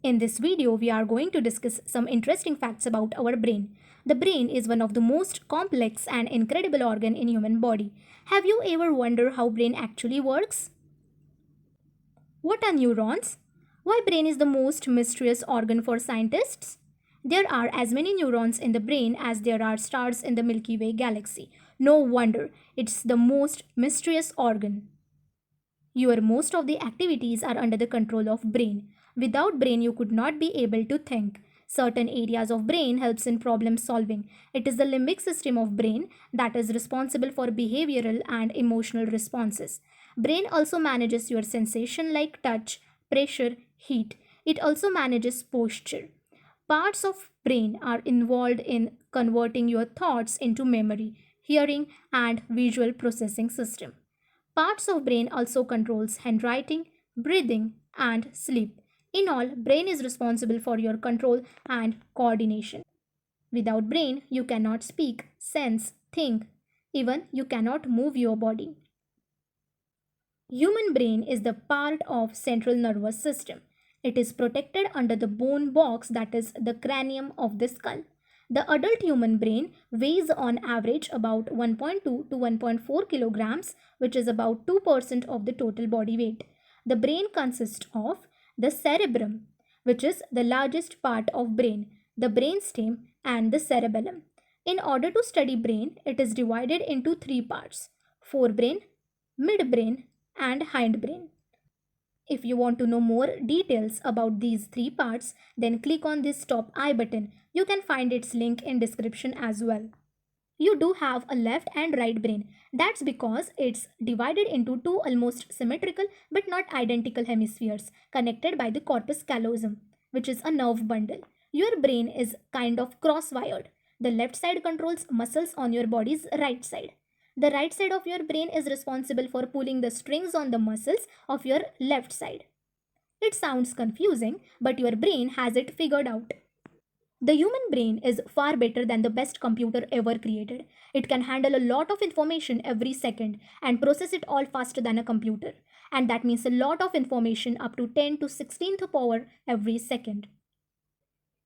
In this video, we are going to discuss some interesting facts about our brain. The brain is one of the most complex and incredible organ in human body. Have you ever wondered how brain actually works? What are neurons? Why brain is the most mysterious organ for scientists? There are as many neurons in the brain as there are stars in the Milky Way galaxy. No wonder, it's the most mysterious organ. Your most of the activities are under the control of brain. Without brain you could not be able to think. Certain areas of brain helps in problem solving. It is the limbic system of brain that is responsible for behavioral and emotional responses. Brain also manages your sensation like touch, pressure, heat. It also manages posture. Parts of brain are involved in converting your thoughts into memory, hearing and visual processing system. Parts of brain also controls handwriting, breathing and sleep. In all, brain is responsible for your control and coordination. Without brain, you cannot speak, sense, think, even you cannot move your body. Human brain is the part of central nervous system. It is protected under the bone box that is the cranium of the skull. The adult human brain weighs on average about 1.2 to 1.4 kilograms, which is about 2% of the total body weight. The brain consists of the cerebrum, which is the largest part of brain, the brainstem and the cerebellum. In order to study brain, it is divided into three parts: forebrain, midbrain and hindbrain. If you want to know more details about these three parts, then click on this top I button. You can find its link in description as well. You do have a left and right brain. That's because it's divided into two almost symmetrical but not identical hemispheres connected by the corpus callosum, which is a nerve bundle. Your brain is kind of cross-wired. The left side controls muscles on your body's right side. The right side of your brain is responsible for pulling the strings on the muscles of your left side. It sounds confusing, but your brain has it figured out. The human brain is far better than the best computer ever created. It can handle a lot of information every second and process it all faster than a computer. And that means a lot of information up to 10 to 16th power every second.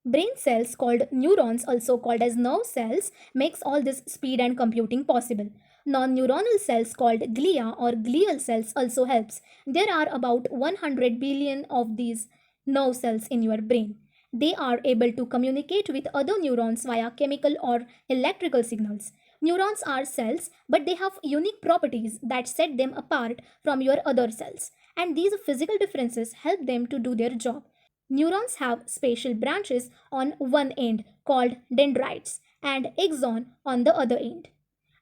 Brain cells called neurons, also called as nerve cells, makes all this speed and computing possible. Non-neuronal cells called glia or glial cells also helps. There are about 100 billion of these nerve cells in your brain. They are able to communicate with other neurons via chemical or electrical signals. Neurons are cells, but they have unique properties that set them apart from your other cells. And these physical differences help them to do their job. Neurons have spatial branches on one end called dendrites and axon on the other end.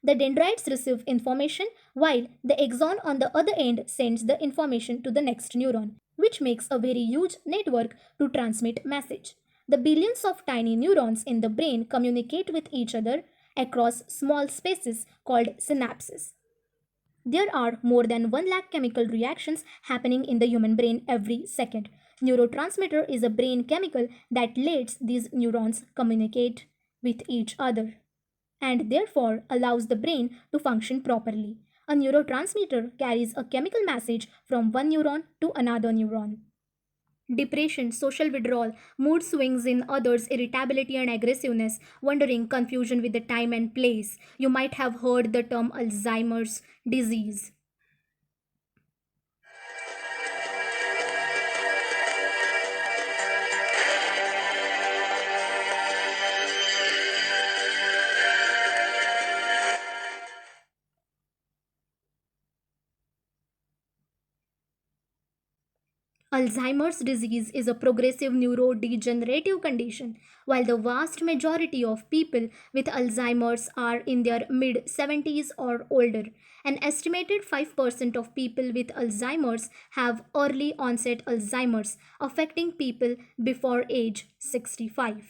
The dendrites receive information while the axon on the other end sends the information to the next neuron, which makes a very huge network to transmit message. The billions of tiny neurons in the brain communicate with each other across small spaces called synapses. There are more than 1 lakh chemical reactions happening in the human brain every second. Neurotransmitter is a brain chemical that lets these neurons communicate with each other and therefore allows the brain to function properly. A neurotransmitter carries a chemical message from one neuron to another neuron. Depression, social withdrawal, mood swings in others, irritability and aggressiveness, wondering, confusion with the time and place. You might have heard the term Alzheimer's disease. Alzheimer's disease is a progressive neurodegenerative condition. While the vast majority of people with Alzheimer's are in their mid 70s or older, an estimated 5% of people with Alzheimer's have early onset Alzheimer's, affecting people before age 65.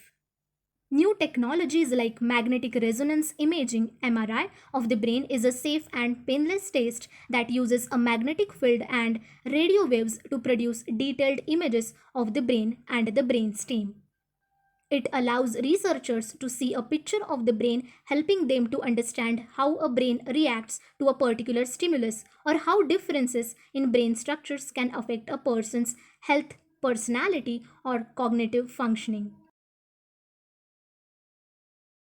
New technologies like magnetic resonance imaging (MRI) of the brain is a safe and painless test that uses a magnetic field and radio waves to produce detailed images of the brain and the brainstem. It allows researchers to see a picture of the brain, helping them to understand how a brain reacts to a particular stimulus or how differences in brain structures can affect a person's health personality, or cognitive functioning.